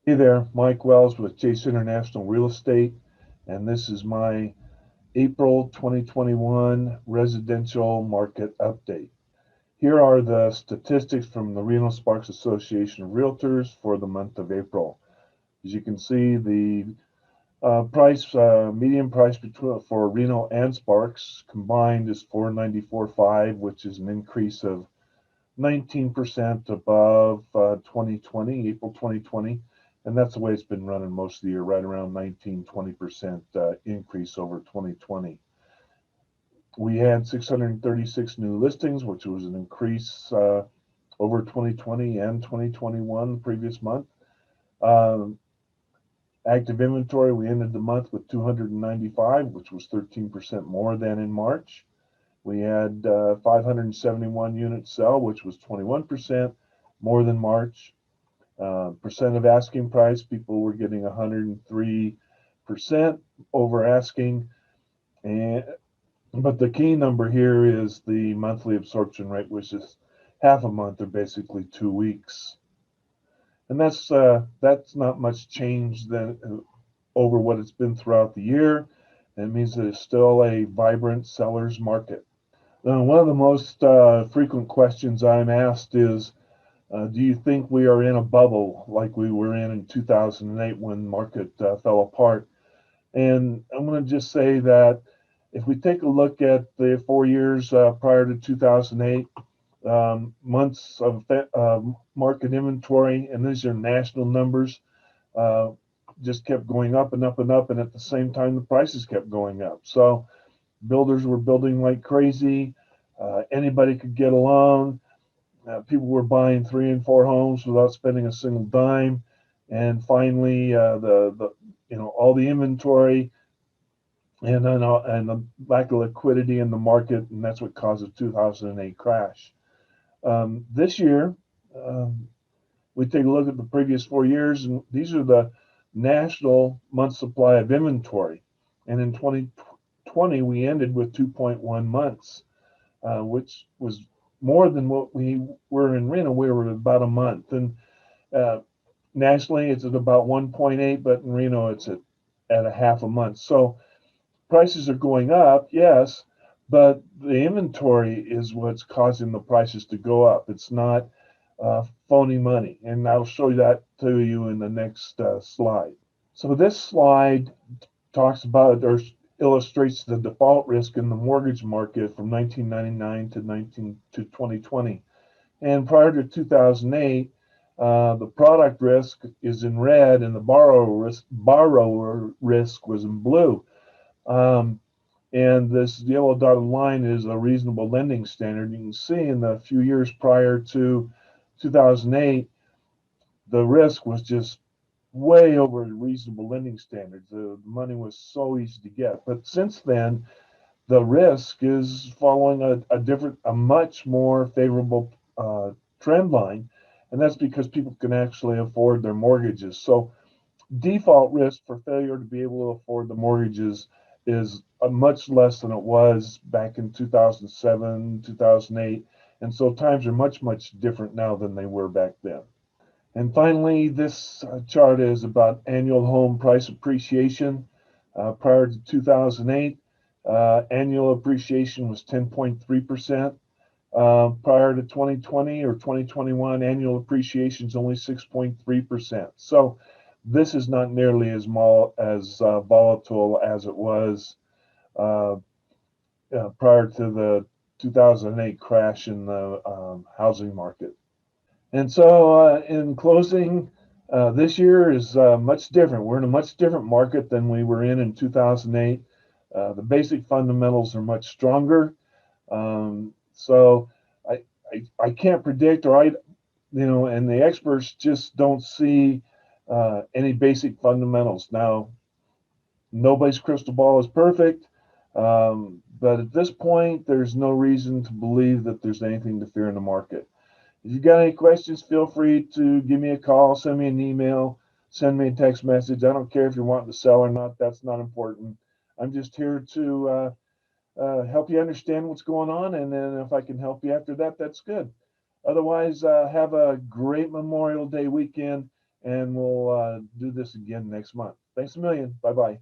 Hey there, Mike Wells with Chase International Real Estate, and this is my April 2021 residential market update. Here are the statistics from the Reno Sparks Association of Realtors for the month of April. As you can see, the median price for Reno and Sparks combined is 494.5, which is an increase of 19% above 2020, April 2020. And that's the way it's been running most of the year, right around 19-20% increase over 2020. We had 636 new listings, which was an increase over 2020 and 2021 previous month. Um, Active inventory, we ended the month with 295, which was 13% more than in March. We had 571 units sell, which was 21% more than March. Percent of asking price, people were getting 103% over asking. And but the key number here is the monthly absorption rate, which is half a month or basically 2 weeks. And that's not much change than over what it's been throughout the year. It means that it's still a vibrant seller's market. One of the most frequent questions I'm asked is, do you think we are in a bubble like we were in 2008 when the market fell apart? And I'm going to just say that if we take a look at the 4 years prior to 2008, months of market inventory, and these are national numbers, uh, just kept going up and up and up, and at the same time, the prices kept going up. So builders were building like crazy. Anybody could get a loan. People were buying 3 and 4 homes without spending a single dime. And finally, the all the inventory and the lack of liquidity in the market, and that's what caused the 2008 crash. This year, um, we take a look at the previous 4 years, and these are the national month supply of inventory. And in 2020, we ended with 2.1 months, which was more than what we were in Reno. We were about a month, and uh, nationally it's at about 1.8, but in Reno it's at a half a month. So prices are going up, yes, but the inventory is what's causing the prices to go up. It's not phony money, and I'll show that to you in the next slide. So this slide talks about or illustrates the default risk in the mortgage market from 1999 to 2020. And prior to 2008, the product risk is in red and the borrower risk was in blue. Um, and this yellow dotted line is a reasonable lending standard. You can see in the few years prior to 2008, the risk was just way over reasonable lending standards. The money was so easy to get. But since then, the risk is following a much more favorable trend line, and that's because people can actually afford their mortgages. So default risk for failure to be able to afford the mortgages is much less than it was back in 2007, 2008, and so times are much different now than they were back then. And finally, this chart is about annual home price appreciation. Prior to 2008, annual appreciation was 10.3%. Prior to 2020 or 2021, annual appreciation is only 6.3%. So this is not nearly as volatile as it was uh, prior to the 2008 crash in the housing market. And so, in closing, this year is much different. We're in a much different market than we were in 2008. The basic fundamentals are much stronger. So, I can't predict, and the experts just don't see any basic fundamentals. Now, nobody's crystal ball is perfect, but at this point, there's no reason to believe that there's anything to fear in the market. If you got any questions, feel free to give me a call, send me an email, send me a text message. I don't care if you're wanting to sell or not. That's not important. I'm just here to help you understand what's going on, and then if I can help you after that, that's good. Otherwise, have a great Memorial Day weekend, and we'll do this again next month. Thanks a million. Bye bye.